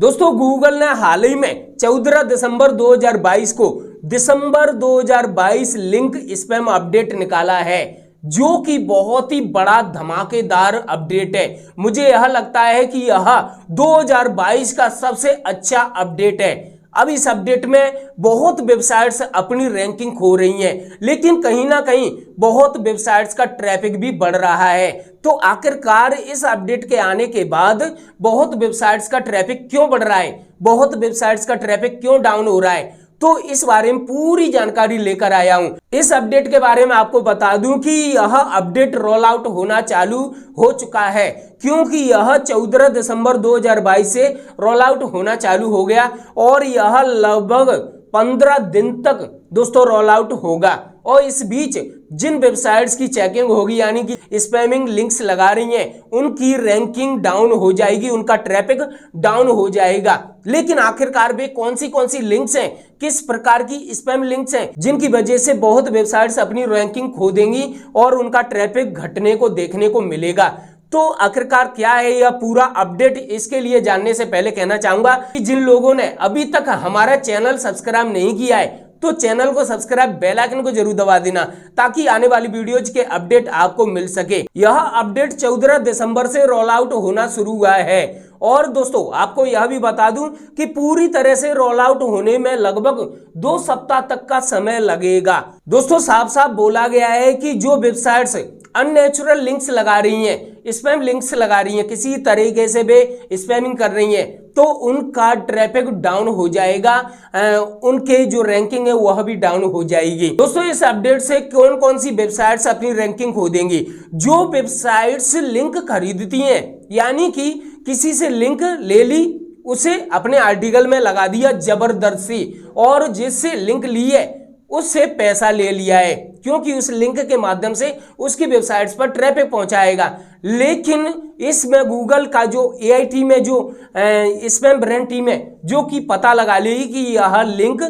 दोस्तों गूगल ने हाल ही में 14 दिसंबर 2022 को दिसंबर 2022 लिंक स्पैम अपडेट निकाला है, जो कि बहुत ही बड़ा धमाकेदार अपडेट है। मुझे यह लगता है कि यह 2022 का सबसे अच्छा अपडेट है। अब इस अपडेट में बहुत वेबसाइट्स अपनी रैंकिंग खो रही हैं, लेकिन कहीं ना कहीं बहुत वेबसाइट्स का ट्रैफिक भी बढ़ रहा है। तो आखिरकार इस अपडेट के आने के बाद बहुत वेबसाइट्स का ट्रैफिक क्यों बढ़ रहा है, बहुत वेबसाइट्स का ट्रैफिक क्यों डाउन हो रहा है, तो इस बारे में पूरी जानकारी लेकर आया हूं। इस अपडेट के बारे में आपको बता दूं कि यह अपडेट रोल आउट होना चालू हो चुका है, क्योंकि यह 14 दिसंबर 2022 से रोल आउट होना चालू हो गया और यह लगभग 15 दिन तक दोस्तों रोल आउट होगा। और इस बीच जिन वेबसाइट्स की चेकिंग होगी, यानी कि स्पैमिंग लिंक्स लगा रही हैं, उनकी रैंकिंग डाउन हो जाएगी, उनका ट्रैफिक डाउन हो जाएगा। लेकिन आखिरकार वे कौन सी लिंक्स हैं, किस प्रकार की स्पैम लिंक्स हैं जिनकी वजह से बहुत वेबसाइट्स अपनी रैंकिंग खो देंगी और उनका ट्रैफिक घटने को देखने को मिलेगा। तो आखिरकार क्या है यह पूरा अपडेट, इसके लिए जानने से पहले कहना चाहूंगा कि जिन लोगों ने अभी तक हमारा चैनल सब्सक्राइब नहीं किया है तो चैनल को सब्सक्राइब, बेल आइकन को जरूर दबा देना ताकि आने वाली वीडियोज के अपडेट आपको मिल सके। यह अपडेट 14 दिसंबर से रोल आउट होना शुरू हुआ है और दोस्तों आपको यह भी बता दूं कि पूरी तरह से रोल आउट होने में लगभग 2 सप्ताह तक का समय लगेगा। दोस्तों साफ साफ बोला गया है कि जो वेबसाइट्स अननेचुरल लिंक्स लगा रही हैं, स्पैम लिंक्स लगा रही हैं, किसी तरीके से वे स्पैमिंग कर रही हैं, तो उनका ट्रैफिक डाउन हो जाएगा, उनके जो रैंकिंग है वह भी डाउन हो जाएगी। दोस्तों इस अपडेट से कौन कौन सी वेबसाइट्स अपनी रैंकिंग खो देंगी? जो वेबसाइट्स लिंक खरीदती हैं, यानी कि किसी से लिंक ले ली, उसे अपने आर्टिकल में लगा दिया जबरदस्ती, और जिससे लिंक ली है उससे पैसा ले लिया है, क्योंकि उस लिंक के माध्यम से उसकी वेबसाइट्स पर ट्रैफिक पहुंचाएगा। लेकिन इसमें गूगल का जो एआई टीम है, जो स्पैम ब्रांड टीम है, जो कि पता लगा लेगी कि यह लिंक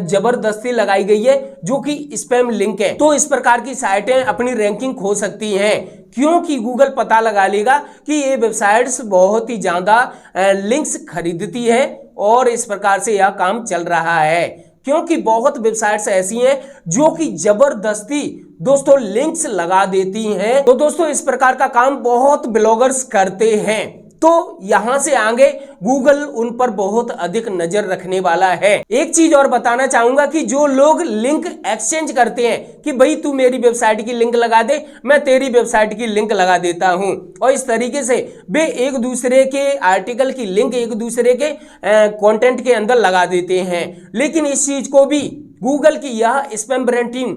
जबरदस्ती लगाई गई है, जो कि स्पैम लिंक है, तो इस प्रकार की साइटें अपनी रैंकिंग खो सकती हैं, क्योंकि गूगल पता लगा लेगा कि ये वेबसाइट्स बहुत ही ज्यादा लिंक्स खरीदती है और इस प्रकार से यह काम चल रहा है। क्योंकि बहुत वेबसाइट्स ऐसी हैं जो कि जबरदस्ती दोस्तों लिंक्स लगा देती हैं। तो दोस्तों इस प्रकार का काम बहुत ब्लॉगर्स करते हैं, तो यहां से आगे गूगल उन पर बहुत अधिक नजर रखने वाला है। एक चीज और बताना चाहूंगा कि जो लोग लिंक एक्सचेंज करते हैं कि भाई तू मेरी वेबसाइट की लिंक लगा दे, मैं तेरी वेबसाइट की लिंक लगा देता हूं, और इस तरीके से वे एक दूसरे के आर्टिकल की लिंक एक दूसरे के कंटेंट के अंदर लगा देते हैं। लेकिन इस चीज को भी गूगल की यह स्पैम ब्रांड टीम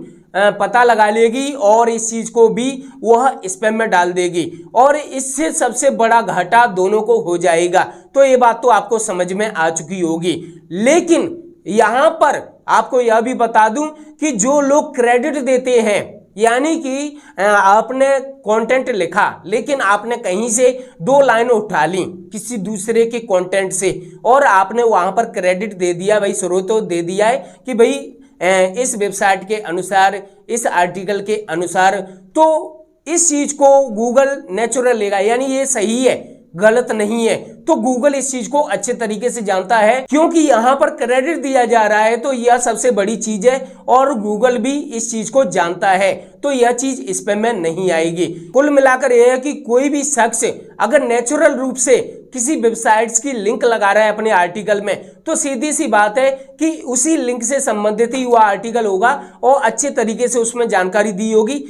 पता लगा लेगी और इस चीज को भी वह स्पैम में डाल देगी, और इससे सबसे बड़ा घाटा दोनों को हो जाएगा। तो ये बात तो आपको समझ में आ चुकी होगी। लेकिन यहां पर आपको यह भी बता दूं कि जो लोग क्रेडिट देते हैं, यानी कि आपने कंटेंट लिखा लेकिन आपने कहीं से 2 लाइन उठा ली किसी दूसरे के कंटेंट से और आपने वहां पर क्रेडिट दे दिया, भाई स्रोत तो दे दिया है कि भाई इस वेबसाइट के अनुसार, इस आर्टिकल के अनुसार, तो इस चीज को गूगल नेचुरल लेगा, यानी ये सही है, गलत नहीं है। तो गूगल इस चीज को अच्छे तरीके से जानता है, क्योंकि यहां पर क्रेडिट दिया जा रहा है, तो यह सबसे बड़ी चीज है और गूगल भी इस चीज को जानता है, तो यह चीज स्पैम में नहीं आएगी। कुल मिलाकर यह है कि कोई भी शख्स अगर नेचुरल रूप से किसी वेबसाइट्स की लिंक लगा रहा है अपने आर्टिकल में, तो सीधी सी बात है कि उसी लिंक से संबंधित ही वह आर्टिकल होगा और अच्छे तरीके से उसमें जानकारी दी होगी।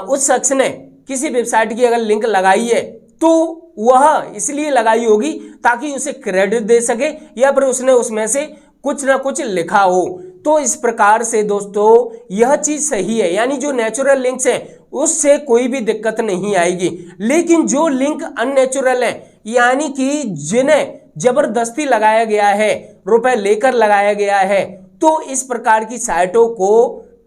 उस शख्स ने किसी वेबसाइट की अगर लिंक लगाई है तो वह इसलिए लगाई होगी ताकि उसे क्रेडिट दे सके, या फिर उसने उसमें से कुछ ना कुछ लिखा हो। तो इस प्रकार से दोस्तों यह चीज सही है, यानी जो नेचुरल लिंक्स हैं उससे कोई भी दिक्कत नहीं आएगी। लेकिन जो लिंक अननेचुरल है, यानी कि जिन्हें जबरदस्ती लगाया गया है, रुपए लेकर लगाया गया है, तो इस प्रकार की साइटों को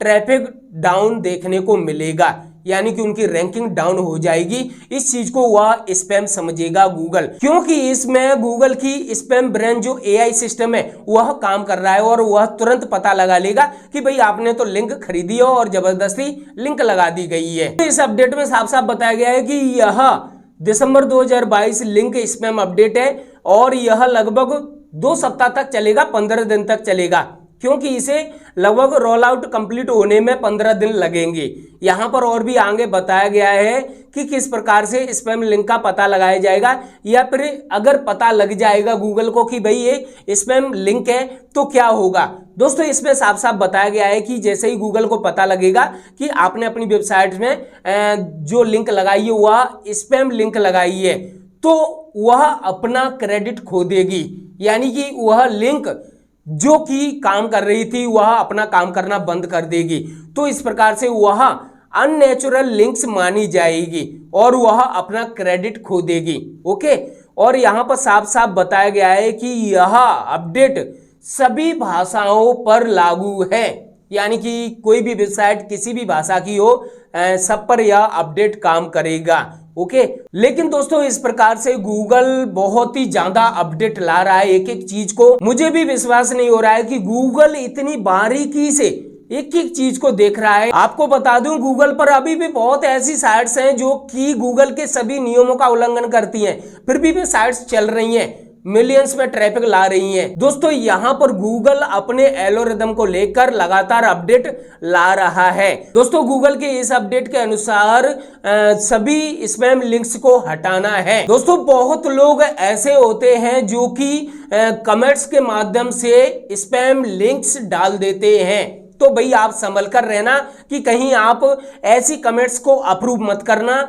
ट्रैफिक डाउन देखने को मिलेगा, यानी कि उनकी रैंकिंग डाउन हो जाएगी। इस चीज को वह स्पैम समझेगा गूगल, क्योंकि इसमें गूगल की स्पैम ब्रांड जो एआई सिस्टम है वह काम कर रहा है और वह तुरंत पता लगा लेगा कि भाई आपने तो लिंक खरीदी हो और जबरदस्ती लिंक लगा दी गई है। तो इस अपडेट में साफ साफ बताया गया है कि यह दिसंबर 2022 लिंक स्पैम अपडेट है और यह लगभग 2 सप्ताह तक चलेगा, 15 दिन तक चलेगा, क्योंकि इसे लगभग रोल आउट कंप्लीट होने में 15 दिन लगेंगे। यहां पर और भी आगे बताया गया है कि किस प्रकार से स्पैम लिंक का पता लगाया जाएगा, या फिर अगर पता लग जाएगा गूगल को कि भाई ये स्पैम लिंक है तो क्या होगा। दोस्तों इसमें साफ साफ बताया गया है कि जैसे ही गूगल को पता लगेगा कि आपने अपनी वेबसाइट में जो लिंक लगाई है वह स्पैम लिंक लगाई है, तो वह अपना क्रेडिट खो देगी, यानी कि वह लिंक जो कि काम कर रही थी वह अपना काम करना बंद कर देगी। तो इस प्रकार से वह अननेचुरल लिंक्स मानी जाएगी और वह अपना क्रेडिट खो देगी। ओके, और यहां पर साफ साफ बताया गया है कि यह अपडेट सभी भाषाओं पर लागू है, यानी कि कोई भी वेबसाइट किसी भी भाषा की हो सब पर यह अपडेट काम करेगा। ओके, लेकिन दोस्तों इस प्रकार से गूगल बहुत ही ज्यादा अपडेट ला रहा है एक एक चीज को। मुझे भी विश्वास नहीं हो रहा है कि गूगल इतनी बारीकी से एक एक चीज को देख रहा है। आपको बता दूं गूगल पर अभी भी बहुत ऐसी साइट्स हैं जो कि गूगल के सभी नियमों का उल्लंघन करती हैं, फिर भी वे साइट्स चल रही हैं, मिलियंस में ट्रैफिक ला रही हैं। दोस्तों यहां पर गूगल अपने एल्गोरिथम को लेकर लगातार अपडेट ला रहा है। दोस्तों गूगल के इस अपडेट के अनुसार सभी स्पैम लिंक्स को हटाना है। दोस्तों बहुत लोग ऐसे होते हैं जो कि कमेंट्स के माध्यम से स्पैम लिंक्स डाल देते हैं, तो भाई आप संभल कर रहना कि कहीं आप ऐसी कमेंट्स को अप्रूव मत करना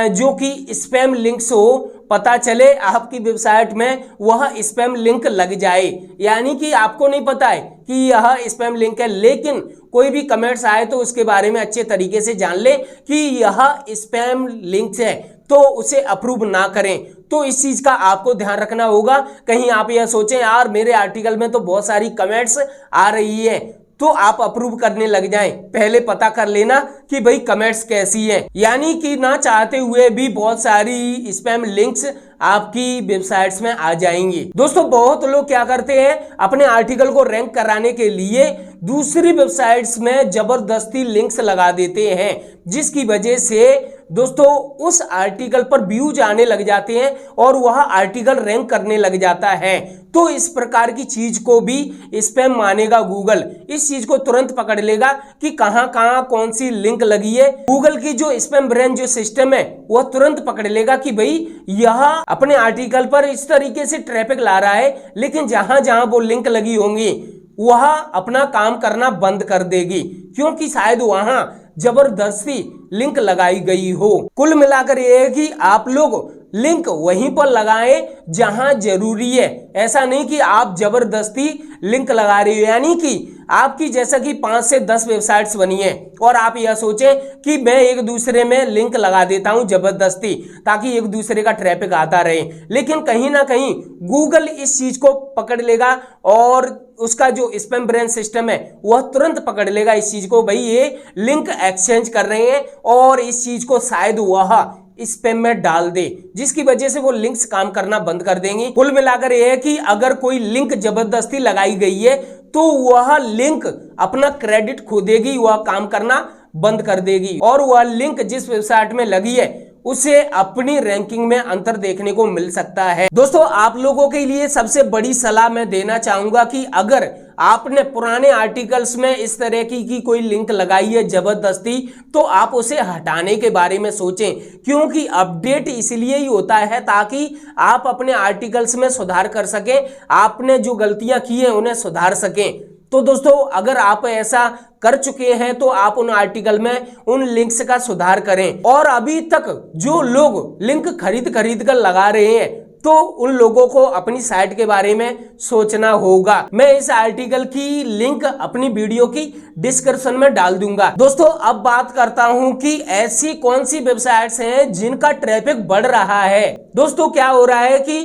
जो कि स्पैम लिंक्स हो, पता चले आपकी वेबसाइट में वह स्पैम लिंक लग जाए, यानी कि आपको नहीं पता है कि यह स्पैम लिंक है, लेकिन कोई भी कमेंट्स आए तो उसके बारे में अच्छे तरीके से जान ले कि यह स्पैम लिंक है, तो उसे अप्रूव ना करें। तो इस चीज का आपको ध्यान रखना होगा। कहीं आप यह सोचें यार मेरे आर्टिकल में तो बहुत सारी कमेंट्स आ रही है, तो आप अप्रूव करने लग जाएं, पहले पता कर लेना कि भाई कमेंट्स कैसी हैं, यानी कि ना चाहते हुए भी बहुत सारी स्पैम लिंक्स आपकी वेबसाइट्स में आ जाएंगी। दोस्तों बहुत लोग क्या करते हैं, अपने आर्टिकल को रैंक कराने के लिए दूसरी वेबसाइट्स में जबरदस्ती लिंक्स लगा देते हैं, जिसकी वजह से दोस्तों उस आर्टिकल पर व्यूज आने लग जाते हैं और वह आर्टिकल रैंक करने लग जाता है। तो इस प्रकार की चीज को भी स्पैम मानेगा गूगल, इस चीज को तुरंत पकड़ लेगा कि कहां कहां कौन सी लिंक लगी है। गूगल की जो स्पैम ब्रेन जो सिस्टम है वह तुरंत पकड़ लेगा कि भाई यह अपने आर्टिकल पर इस तरीके से ट्रैफिक ला रहा है, लेकिन जहां जहां वो लिंक लगी होंगी वह अपना काम करना बंद कर देगी, क्योंकि शायद वहां जबरदस्ती लिंक लगाई गई हो। कुल मिलाकर यह है कि आप लोग लिंक वहीं पर लगाएं जहां जरूरी है, ऐसा नहीं कि आप जबरदस्ती लिंक लगा रहे हो। यानी कि आपकी जैसा कि 5 से 10 वेबसाइट्स बनी है और आप यह सोचें कि मैं एक दूसरे में लिंक लगा देता हूं जबरदस्ती ताकि एक दूसरे का ट्रैफिक आता रहे, लेकिन कहीं ना कहीं गूगल इस चीज को पकड़ लेगा और उसका जो स्पैम ब्रेन सिस्टम है वह तुरंत पकड़ लेगा इस चीज को, भाई ये लिंक एक्सचेंज कर रहे हैं, और इस चीज को शायद वह स्पैम में डाल दे, जिसकी वजह से वो लिंक्स काम करना बंद कर देंगी। कुल मिलाकर यह है कि अगर कोई लिंक जबरदस्ती लगाई गई है तो वह लिंक अपना क्रेडिट खो देगी, वह काम करना बंद कर देगी, और वह लिंक जिस वेबसाइट में लगी है उसे अपनी रैंकिंग में अंतर देखने को मिल सकता है। दोस्तों आप लोगों के लिए सबसे बड़ी सलाह मैं देना चाहूंगा कि अगर आपने पुराने आर्टिकल्स में इस तरह की कोई लिंक लगाई है जबरदस्ती, तो आप उसे हटाने के बारे में सोचें, क्योंकि अपडेट इसलिए ही होता है ताकि आप अपने आर्टिकल्स में सुधार कर सकें, आपने जो गलतियां की हैं उन्हें सुधार सकें। तो दोस्तों अगर आप ऐसा कर चुके हैं तो आप उन आर्टिकल में उन लिंक्स का सुधार करें। और अभी तक जो लोग लिंक खरीद कर लगा रहे हैं तो उन लोगों को अपनी साइट के बारे में सोचना होगा। मैं इस आर्टिकल की लिंक अपनी वीडियो की डिस्क्रिप्शन में डाल दूंगा। दोस्तों अब बात करता हूं कि ऐसी कौन सी वेबसाइट्स हैं जिनका ट्रैफिक बढ़ रहा है। दोस्तों क्या हो रहा है कि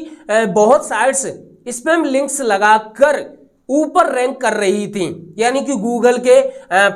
बहुत साइट्स स्पैम लिंक्स लगाकर ऊपर रैंक कर रही थी, यानी कि गूगल के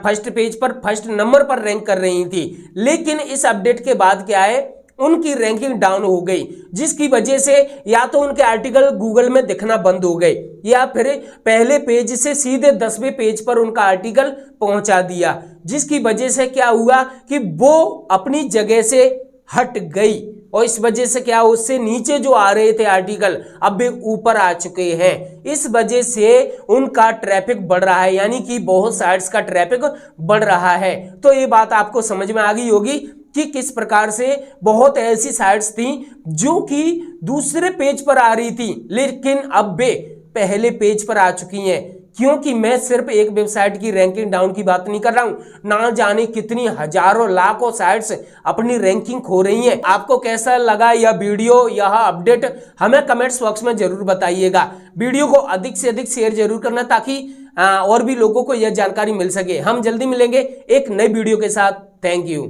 फर्स्ट पेज पर फर्स्ट नंबर पर रैंक कर रही थी, लेकिन इस अपडेट के बाद क्या है उनकी रैंकिंग डाउन हो गई, जिसकी वजह से या तो उनके आर्टिकल गूगल में दिखना बंद हो गए या फिर पहले पेज से सीधे 10वें पेज पर उनका आर्टिकल पहुंचा दिया, जिसकी वजह से क्या हुआ कि वो अपनी जगह से हट गई और इस वजह से क्या, उससे नीचे जो आ रहे थे आर्टिकल अब वे ऊपर आ चुके हैं। इस वजह से उनका ट्रैफिक बढ़ रहा है, यानी कि बहुत साइट्स का ट्रैफिक बढ़ रहा है। तो ये बात आपको समझ में आ गई होगी कि किस प्रकार से बहुत ऐसी साइट्स थी जो कि दूसरे पेज पर आ रही थी, लेकिन अब वे पहले पेज पर आ चुकी हैं। क्योंकि मैं सिर्फ एक वेबसाइट की रैंकिंग डाउन की बात नहीं कर रहा हूं, ना जाने कितनी हजारों लाखों साइट्स अपनी रैंकिंग खो रही हैं। आपको कैसा लगा यह वीडियो, यह अपडेट, हमें कमेंट्स बॉक्स में जरूर बताइएगा। वीडियो को अधिक से अधिक शेयर जरूर करना ताकि और भी लोगों को यह जानकारी मिल सके। हम जल्दी मिलेंगे एक नई वीडियो के साथ। Thank you.